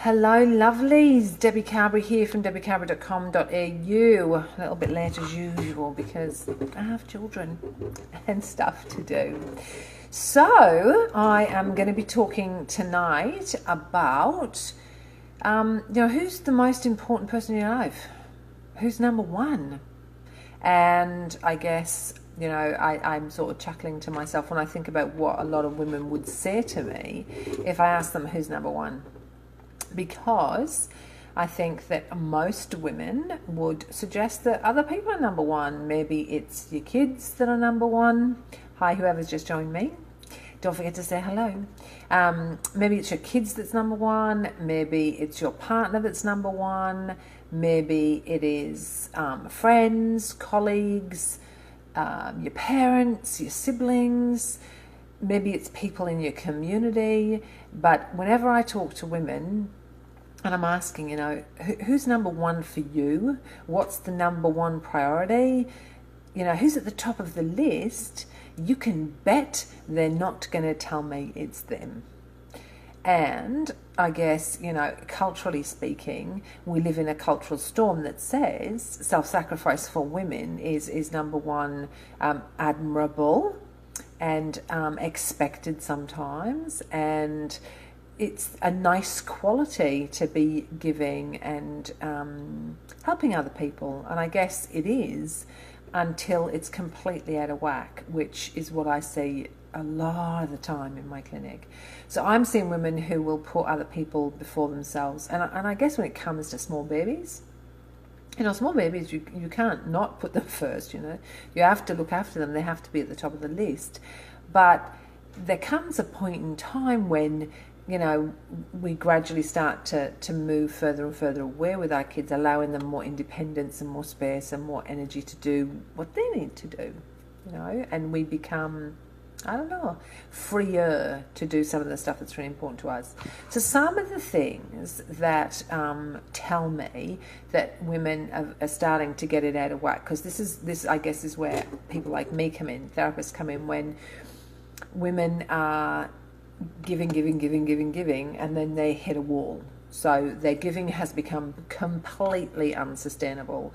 Hello lovelies, Debbie Carberry here from debbiecarberry.com.au. A little bit late as usual because I have children and stuff to do. So I am going to be talking tonight about, who's the most important person in your life? Who's number one? And I guess, I'm sort of chuckling to myself when I think about what a lot of women would say to me if I asked them who's number one. Because I think that most women would suggest that other people are number one. Maybe it's your kids that are number one. Hi, whoever's just joined me. Don't forget to say hello. Maybe it's your kids that's number one. Maybe it's your partner that's number one. Maybe it is friends, colleagues, your parents, your siblings. Maybe it's people in your community. But whenever I talk to women and I'm asking, who's number one for you? What's the number one priority? Who's at the top of the list? You can bet they're not going to tell me it's them. And I guess, culturally speaking, we live in a cultural storm that says self-sacrifice for women is number one, admirable and expected sometimes, and it's a nice quality to be giving and helping other people. And I guess it is until it's completely out of whack, which is what I see a lot of the time in my clinic. So I'm seeing women who will put other people before themselves. And I guess when it comes to small babies, small babies, you can't not put them first, You have to look after them. They have to be at the top of the list. But there comes a point in time when, we gradually start to move further and further away with our kids, allowing them more independence and more space and more energy to do what they need to do, and we become, freer to do some of the stuff that's really important to us. So some of the things that tell me that women are starting to get it out of whack, because this I guess is where people like me come in, therapists come in, when women are giving, and then they hit a wall. So their giving has become completely unsustainable,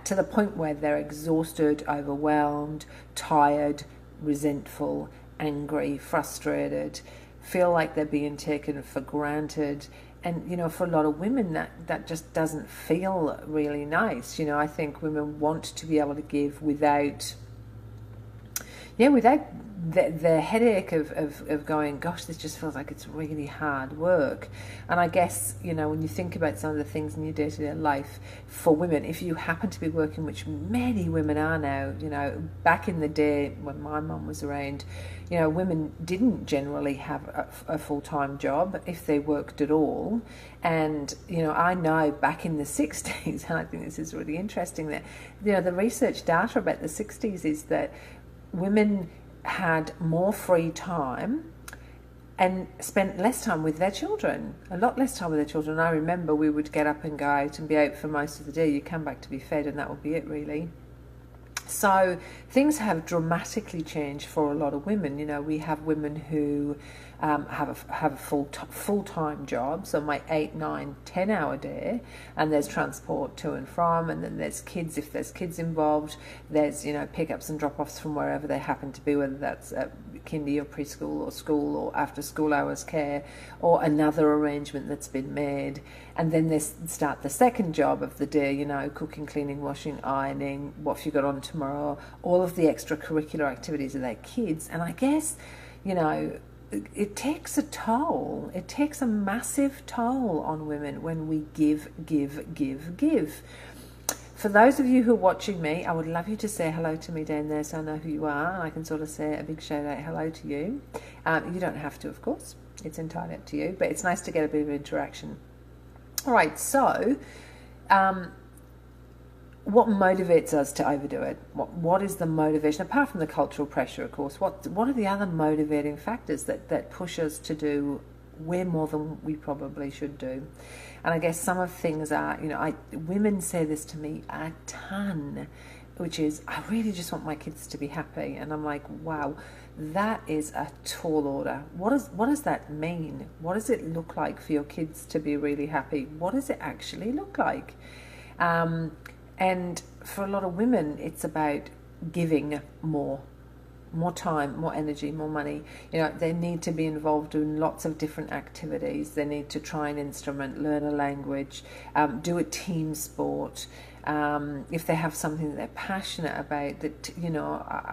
to the point where they're exhausted, overwhelmed, tired, resentful, angry, frustrated, feel like they're being taken for granted. And, for a lot of women, that just doesn't feel really nice. I think women want to be able to give without the headache of going, gosh, this just feels like it's really hard work. And I guess, when you think about some of the things in your day-to-day life for women, if you happen to be working, which many women are now, back in the day when my mum was around, women didn't generally have a full-time job if they worked at all. And, I know back in the 60s, and I think this is really interesting, that, the research data about the 60s is that women had more free time and spent less time with their children, a lot less time with their children. I remember we would get up and go out and be out for most of the day. You come back to be fed and that would be it, really. So things have dramatically changed for a lot of women. We have women who have a full-time job, so my 8, 9, 10-hour day, and there's transport to and from, and then there's kids, if there's kids involved, there's, pickups and drop-offs from wherever they happen to be, whether that's at kindy or preschool or school or after school hours care, or another arrangement that's been made. And then they start the second job of the day, cooking, cleaning, washing, ironing, what have you got on tomorrow, all of the extracurricular activities of their kids. And I guess, it takes a toll. It takes a massive toll on women when we give. For those of you who are watching me, I would love you to say hello to me down there so I know who you are, and I can sort of say a big shout out hello to you. You don't have to, of course. It's entirely up to you, but it's nice to get a bit of interaction. All right, so what motivates us to overdo it? What is the motivation, apart from the cultural pressure, of course? What are the other motivating factors that push us to do way more than we probably should do? And I guess some of the things are, women say this to me a ton. which is, I really just want my kids to be happy. And I'm like, wow, that is a tall order. What does that mean? What does it look like for your kids to be really happy? What does it actually look like? And for a lot of women, it's about giving more time, more energy, more money. They need to be involved in lots of different activities. They need to try an instrument, learn a language, do a team sport. If they have something that they're passionate about, that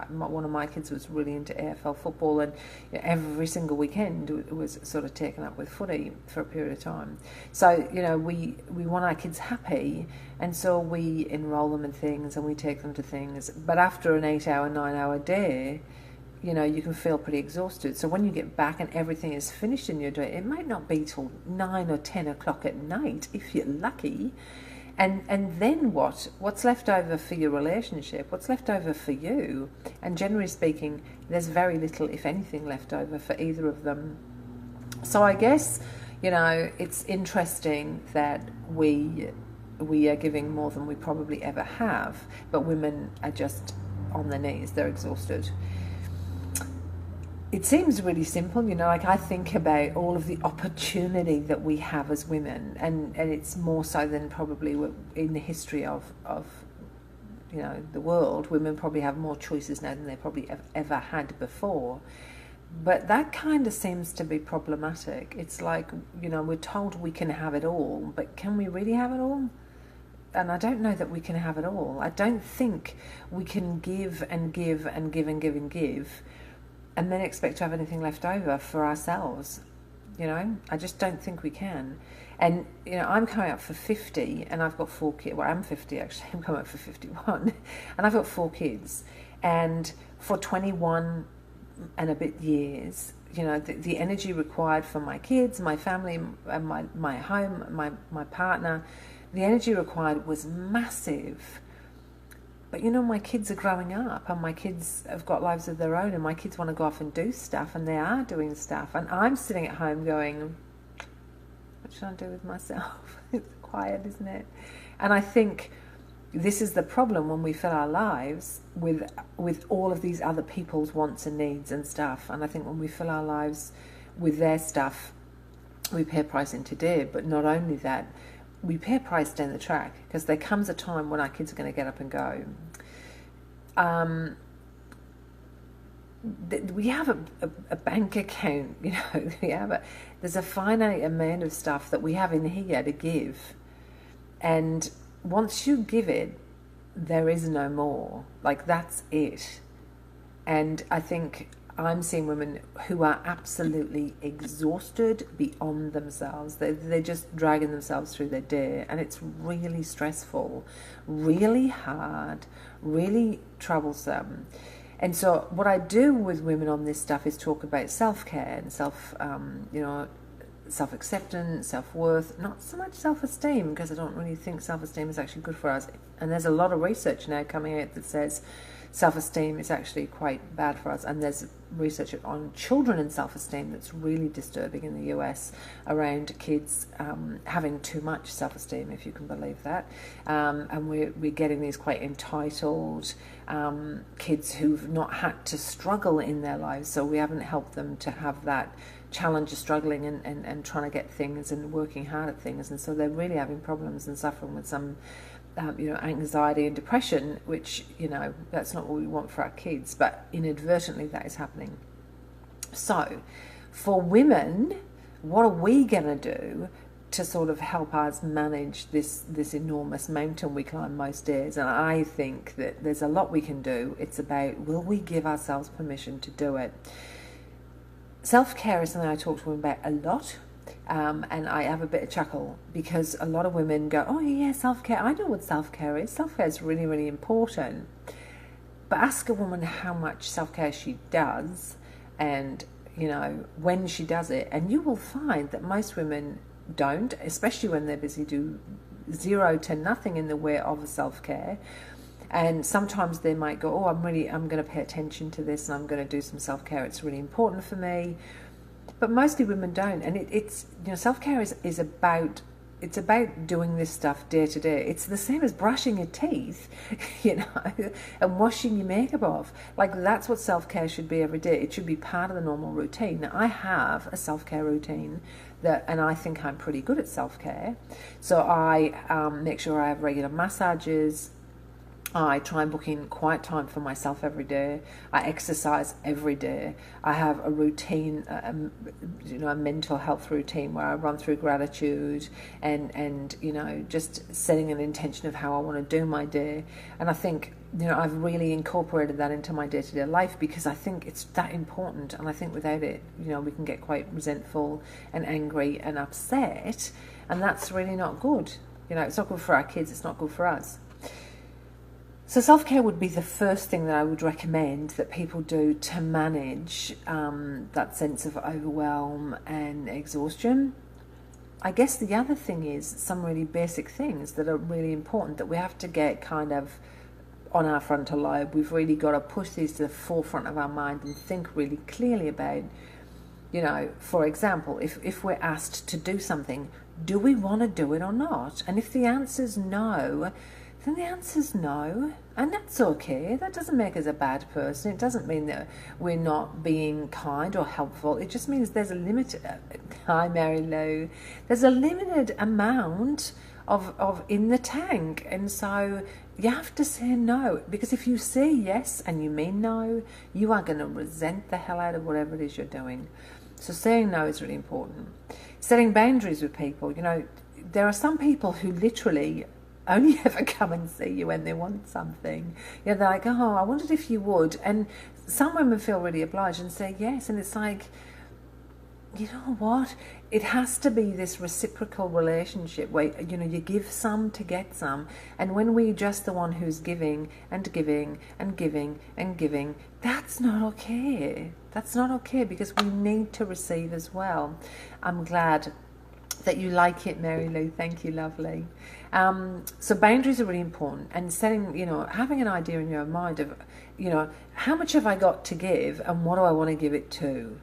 one of my kids was really into AFL football, and every single weekend it was sort of taken up with footy for a period of time. So we want our kids happy, and so we enroll them in things and we take them to things. But after an 8-hour, 9-hour day, you can feel pretty exhausted. So when you get back and everything is finished in your day, it might not be till 9 or 10 o'clock at night if you're lucky. And then what's left over for your relationship? What's left over for you? And generally speaking, there's very little, if anything, left over for either of them. So I guess, it's interesting that we are giving more than we probably ever have, but women are just on their knees. They're exhausted. It seems really simple, like I think about all of the opportunity that we have as women, and it's more so than probably in the history of the world. Women probably have more choices now than they probably have ever had before. But that kind of seems to be problematic. It's like, we're told we can have it all, but can we really have it all? And I don't know that we can have it all. I don't think we can give and give and give and give and give and then expect to have anything left over for ourselves. I just don't think we can. And I'm coming up for 50, and I've got 4 kids. Well, I'm 50 actually. I'm coming up for 51, and I've got 4 kids. And for 21 and a bit years, the energy required for my kids, my family, and my home, my partner, the energy required was massive. But my kids are growing up, and my kids have got lives of their own, and my kids want to go off and do stuff, and they are doing stuff. And I'm sitting at home going, what should I do with myself? It's quiet, isn't it? And I think this is the problem when we fill our lives with all of these other people's wants and needs and stuff. And I think when we fill our lives with their stuff, we pay a price in today. But not only that, we pay a price down the track, because there comes a time when our kids are going to get up and go. We have a bank account, there's a finite amount of stuff that we have in here to give. And once you give it, there is no more. Like, that's it. And I think I'm seeing women who are absolutely exhausted beyond themselves. They're just dragging themselves through their day, and it's really stressful, really hard, really troublesome. And so what I do with women on this stuff is talk about self-care and self-acceptance, self-worth, not so much self-esteem, because I don't really think self-esteem is actually good for us. And there's a lot of research now coming out that says self-esteem is actually quite bad for us, and there's research on children and self-esteem that's really disturbing in the US around kids having too much self-esteem, if you can believe that. And we're getting these quite entitled kids who've not had to struggle in their lives, so we haven't helped them to have that challenge of struggling and trying to get things and working hard at things, and so they're really having problems and suffering with some anxiety and depression, which, that's not what we want for our kids, but inadvertently that is happening. So for women, what are we going to do to sort of help us manage this enormous mountain we climb most days? And I think that there's a lot we can do. It's about, will we give ourselves permission to do it? Self-care is something I talk to women about a lot. And I have a bit of chuckle, because a lot of women go, oh yeah, self-care, I know what self-care is. Self-care is really, really important. But ask a woman how much self-care she does, and when she does it, and you will find that most women don't, especially when they're busy, do 0 to nothing in the way of self-care. And sometimes they might go, oh, I'm going to pay attention to this, and I'm going to do some self-care, it's really important for me. But mostly women don't. And it's self-care is about it's about doing this stuff day to day. It's the same as brushing your teeth, and washing your makeup off. Like, that's what self-care should be every day. It should be part of the normal routine. Now, I have a self-care routine and I think I'm pretty good at self-care. So I make sure I have regular massages. I try and book in quiet time for myself every day. I exercise every day. I have a routine, a mental health routine where I run through gratitude and just setting an intention of how I want to do my day. And I think, I've really incorporated that into my day-to-day life because I think it's that important. And I think without it, we can get quite resentful and angry and upset. And that's really not good. It's not good for our kids. It's not good for us. So self-care would be the first thing that I would recommend that people do to manage that sense of overwhelm and exhaustion. I guess the other thing is some really basic things that are really important that we have to get kind of on our frontal lobe. We've really got to push these to the forefront of our mind and think really clearly about, for example, if we're asked to do something, do we want to do it or not? And if the answer's no, then the answer's no, and that's okay. That doesn't make us a bad person. It doesn't mean that we're not being kind or helpful. It just means there's a limited, hi Mary Lou, there's a limited amount of in the tank, and so you have to say no, because if you say yes and you mean no, you are going to resent the hell out of whatever it is you're doing. So saying no is really important. Setting boundaries with people. There are some people who literally only ever come and see you when they want something. They're like, oh, I wondered if you would. And some women feel really obliged and say yes. And it's like, you know what? It has to be this reciprocal relationship where, you give some to get some. And when we're just the one who's giving and giving and giving and giving, that's not okay. That's not okay, because we need to receive as well. I'm glad that you like it, Mary Lou. Thank you, lovely. So boundaries are really important, and setting, having an idea in your mind of, how much have I got to give and what do I want to give it to,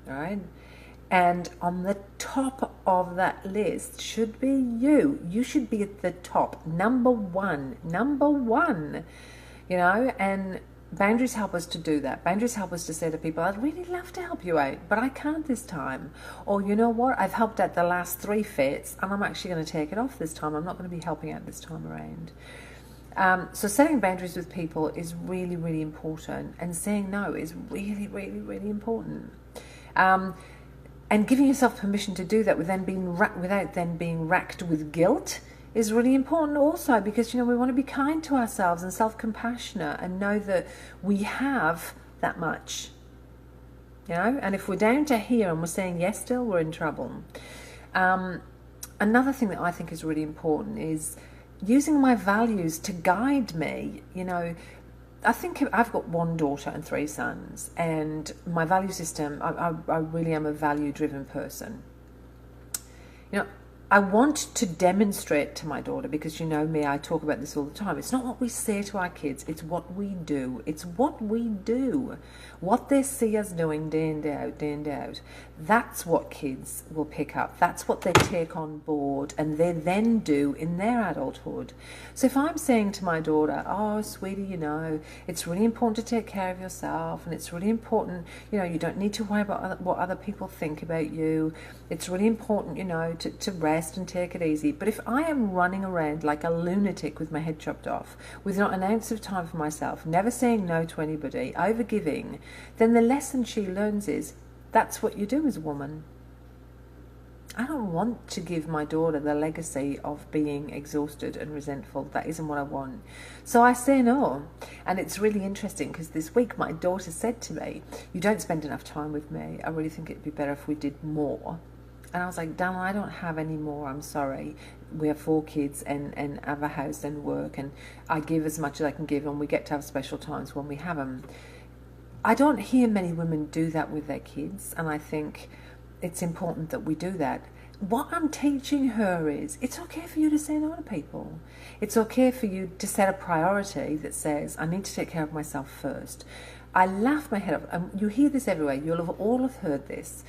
right? And on the top of that list should be you. You should be at the top, number one, and boundaries help us to do that. Boundaries help us to say to people, I'd really love to help you out, but I can't this time. Or, you know what, I've helped out the last 3 fits and I'm actually going to take it off this time. I'm not going to be helping out this time around. So setting boundaries with people is really, really important. And saying no is really, really, really important. And giving yourself permission to do that without then being racked with guilt is really important also, because we want to be kind to ourselves and self-compassionate and know that we have that much, and if we're down to here and we're saying yes still, we're in trouble. Another thing that I think is really important is using my values to guide me. I think I've got 1 daughter and 3 sons, and my value system, I really am a value-driven person. I want to demonstrate to my daughter, because me, I talk about this all the time. It's not what we say to our kids, it's what we do. It's what we do. What they see us doing day in, day out, day in, day out. That's what kids will pick up. That's what they take on board and they then do in their adulthood. So if I'm saying to my daughter, oh, sweetie, it's really important to take care of yourself, and it's really important, you don't need to worry about what other people think about you. It's really important, to rest and take it easy. But if I am running around like a lunatic with my head chopped off, with not an ounce of time for myself, never saying no to anybody, over-giving, then the lesson she learns is that's what you do as a woman. I don't want to give my daughter the legacy of being exhausted and resentful. That isn't what I want. So I say no. And it's really interesting because this week my daughter said to me, you don't spend enough time with me. I really think it'd be better if we did more. And I was like, Dana, I don't have any more. I'm sorry. We have 4 kids and have a house and work, and I give as much as I can give, and we get to have special times when we have them. I don't hear many women do that with their kids, and I think it's important that we do that. What I'm teaching her is it's okay for you to say no to people. It's okay for you to set a priority that says, I need to take care of myself first. I laugh my head off, and you hear this everywhere. You'll have all have heard this.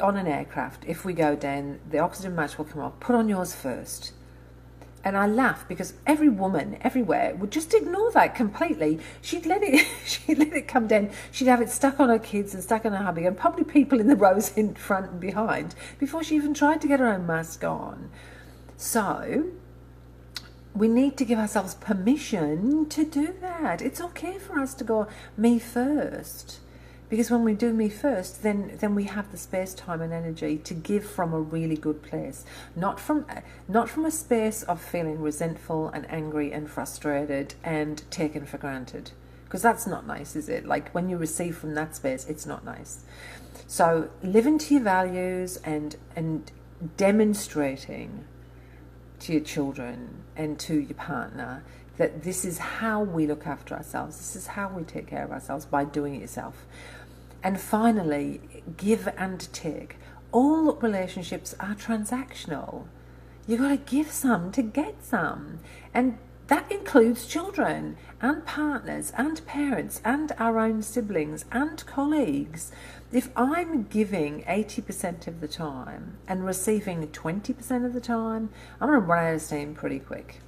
on an aircraft, if we go down, the oxygen mask will come off. Put on yours first. And I laugh because every woman everywhere would just ignore that completely. She'd let it come down. She'd have it stuck on her kids and stuck on her hubby and probably people in the rows in front and behind before she even tried to get her own mask on. So we need to give ourselves permission to do that. It's okay for us to go me first. Because when we do me first, then we have the space, time and energy to give from a really good place. Not from a space of feeling resentful and angry and frustrated and taken for granted. Because that's not nice, is it? Like when you receive from that space, it's not nice. So living to your values and demonstrating to your children and to your partner that this is how we look after ourselves. This is how we take care of ourselves, by doing it yourself. And finally, give and take. All relationships are transactional. You got to give some to get some. And that includes children and partners and parents and our own siblings and colleagues. If I'm giving 80% of the time and receiving 20% of the time, I'm going to run out of steam pretty quick.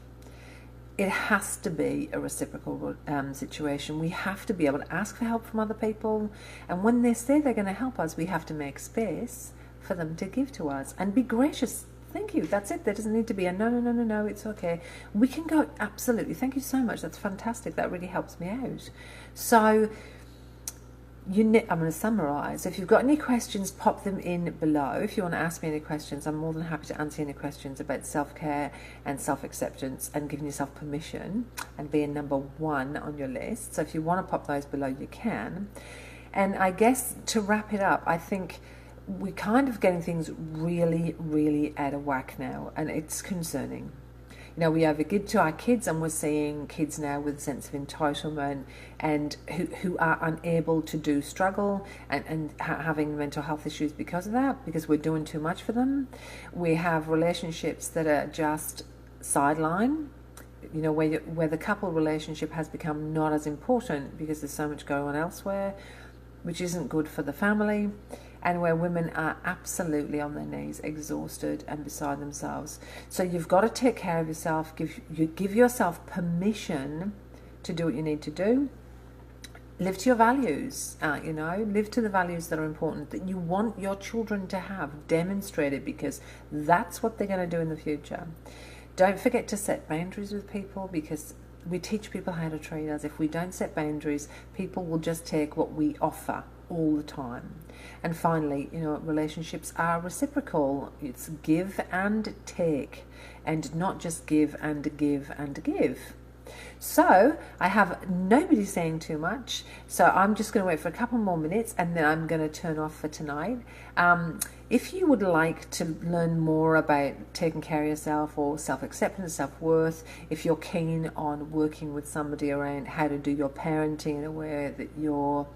It has to be a reciprocal situation. We have to be able to ask for help from other people. And when they say they're going to help us, we have to make space for them to give to us and be gracious. Thank you. That's it. There doesn't need to be a no, it's okay. We can go, absolutely. Thank you so much. That's fantastic. That really helps me out. So I'm going to summarize. If you've got any questions, pop them in below. If you want to ask me any questions, I'm more than happy to answer any questions about self-care and self-acceptance and giving yourself permission and being number one on your list. So if you want to pop those below, you can. And I guess to wrap it up, I think we're kind of getting things really, really out of whack now, and it's concerning. You know, we overgive to our kids, and we're seeing kids now with a sense of entitlement and who are unable to do struggle and having mental health issues because of that, because we're doing too much for them. We have relationships that are just sideline, you know, where the couple relationship has become not as important because there's so much going on elsewhere, which isn't good for the family. And where women are absolutely on their knees, exhausted and beside themselves. So you've got to take care of yourself. Give yourself permission to do what you need to do. Live to your values, live to the values that are important, that you want your children to have. Demonstrate it, because that's what they're going to do in the future. Don't forget to set boundaries with people, because we teach people how to treat us. If we don't set boundaries, people will just take what we offer all the time. And finally, relationships are reciprocal. It's give and take, and not just give and give and give. So I have nobody saying too much, so I'm just going to wait for a couple more minutes and then I'm going to turn off for tonight. If you would like to learn more about taking care of yourself or self-acceptance, self-worth, if you're keen on working with somebody around how to do your parenting in a way that your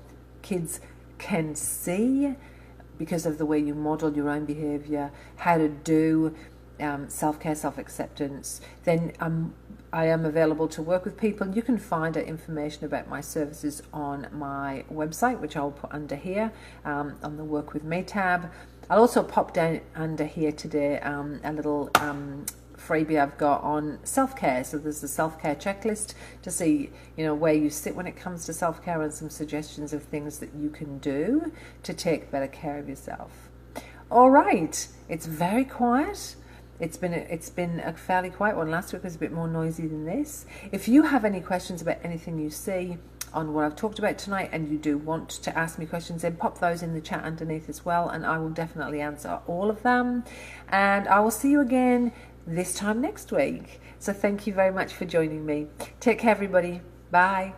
kids can see because of the way you model your own behavior, how to do self-care, self-acceptance, then I am available to work with people. You can find out information about my services on my website, which I'll put under here on the Work With Me tab. I'll also pop down under here today a little freebie I've got on self-care. So there's a self-care checklist to see, where you sit when it comes to self-care, and some suggestions of things that you can do to take better care of yourself. All right, it's very quiet. It's been a fairly quiet one. Last week was a bit more noisy than this. If you have any questions about anything you see on what I've talked about tonight, and you do want to ask me questions, then pop those in the chat underneath as well, and I will definitely answer all of them. And I will see you again this time next week. So thank you very much for joining me. Take care, everybody. Bye.